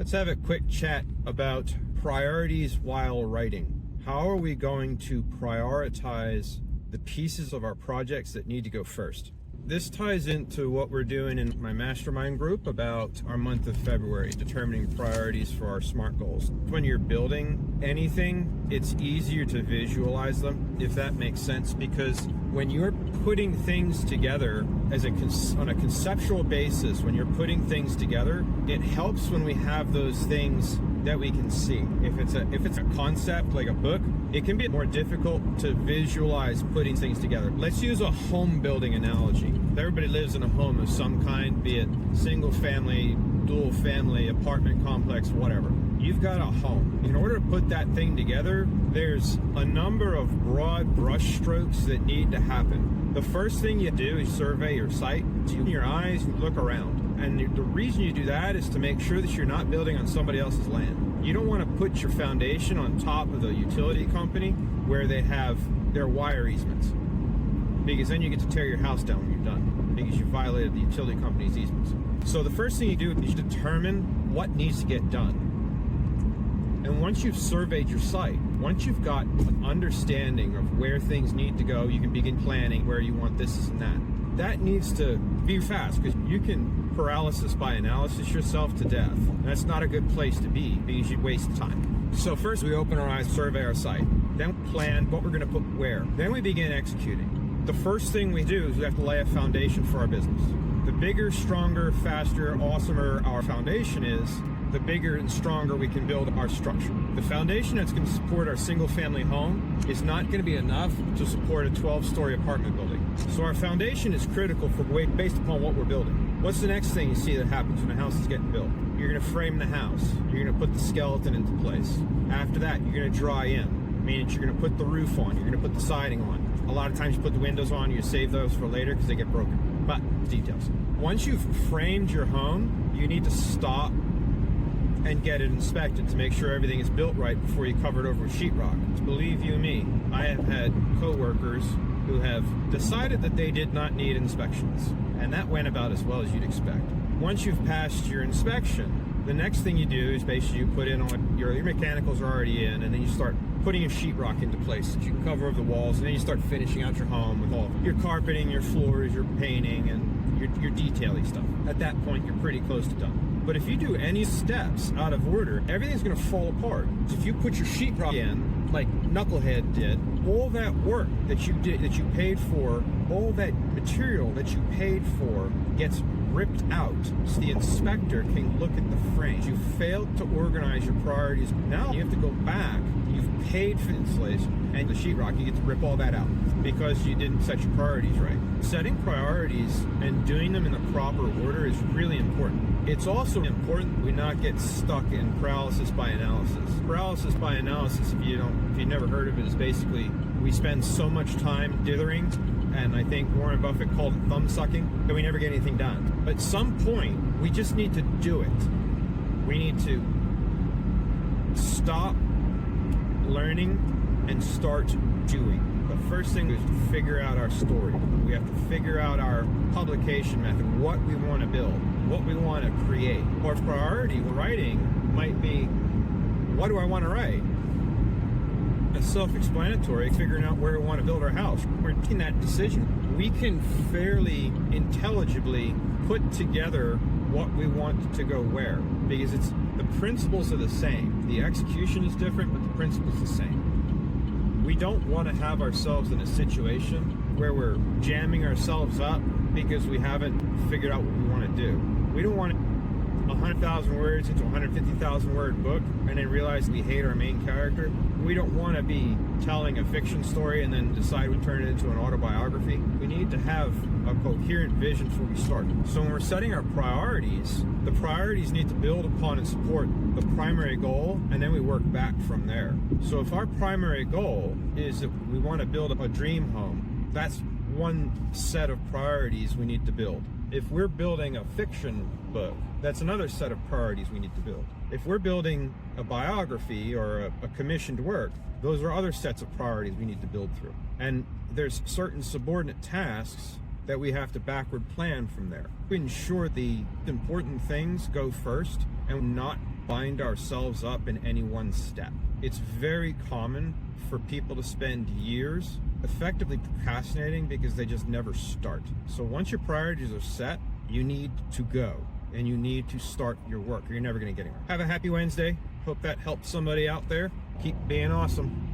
Let's have a quick chat about priorities while writing. How are we going to prioritize the pieces of our projects that need to go first? This ties into what we're doing in my mastermind group about our month of February, determining priorities for our SMART goals. When you're building anything, it's easier to visualize them, if that makes sense, because when you're putting things together on a conceptual basis, when you're putting things together, it helps when we have those things that we can see. If it's a concept like a book, it can be more difficult to visualize putting things together. Let's use a home building analogy. Everybody lives in a home of some kind, be it single family, dual family, apartment complex, whatever. You've got a home. In order to put that thing together, there's a number of broad brush strokes that need to happen. The first thing you do is survey your site. You open your eyes and look around. And the reason you do that is to make sure that you're not building on somebody else's land. You don't want to put your foundation on top of the utility company where they have their wire easements, because then you get to tear your house down when you're done, because you violated the utility company's easements. So the first thing you do is determine what needs to get done. And once you've surveyed your site, once you've got an understanding of where things need to go, you can begin planning where you want this and that. That needs to be fast, because you can paralysis by analysis yourself to death. That's not a good place to be, because you waste time. So first we open our eyes, survey our site, then plan what we're going to put where. Then we begin executing. The first thing we do is we have to lay a foundation for our business. The bigger, stronger, faster, awesomer our foundation is, the bigger and stronger we can build our structure. The foundation that's going to support our single-family home is not going to be enough to support a 12-story apartment building. So our foundation is critical for weight based upon what we're building. What's the next thing you see that happens when a house is getting built? You're going to frame the house. You're going to put the skeleton into place. After that, you're going to dry in, meaning you're going to put the roof on. You're going to put the siding on. A lot of times you put the windows on, you save those for later because they get broken. But details. Once you've framed your home, you need to stop and get it inspected to make sure everything is built right before you cover it over with sheetrock. Believe you me, I have had co-workers who have decided that they did not need inspections, and that went about as well as you'd expect. Once you've passed your inspection, the next thing you do is basically you put in on your mechanicals are already in, and then you start putting your sheetrock into place that you can cover over the walls, and then you start finishing out your home with all your carpeting, your floors, your painting, and your detailing stuff. At that point, you're pretty close to done. But if you do any steps out of order, everything's going to fall apart. So if you put your sheetrock in, like Knucklehead did, all that work that you did, that you paid for, all that material that you paid for gets ripped out so the inspector can look at the frames. You failed to organize your priorities. Now you have to go back. You've paid for the insulation and the sheetrock. You get to rip all that out because you didn't set your priorities right. Setting priorities and doing them in the proper order is really important. It's also important we not get stuck in paralysis by analysis. Paralysis by analysis, if you've never heard of it, is basically we spend so much time dithering, and I think Warren Buffett called it thumb sucking, that we never get anything done. But at some point, we just need to do it. We need to stop learning and start doing. The first thing is to figure out our story. We have to figure out our publication method, what we want to build, what we want to create. Our priority writing might be, what do I want to write? It's self-explanatory, figuring out where we want to build our house. We're making that decision. We can fairly intelligibly put together what we want to go where, because the principles are the same. The execution is different, but the principle is the same. We don't want to have ourselves in a situation where we're jamming ourselves up because we haven't figured out what we want to do. We don't want 100,000 words into a 150,000 word book and then realize we hate our main character. We don't want to be telling a fiction story and then decide we turn it into an autobiography. We need to have a coherent vision before we start. So when we're setting our priorities, the priorities need to build upon and support the primary goal, and then we work back from there. So if our primary goal is that we want to build a dream home, that's one set of priorities we need to build. If we're building a fiction book, that's another set of priorities we need to build. If we're building a biography or a commissioned work, those are other sets of priorities we need to build through. And there's certain subordinate tasks that we have to backward plan from there. We ensure the important things go first and not bind ourselves up in any one step. It's very common for people to spend years effectively procrastinating because they just never start. So once your priorities are set, you need to go and you need to start your work or you're never going to get anywhere. Have a happy Wednesday. Hope that helped somebody out there. Keep being awesome.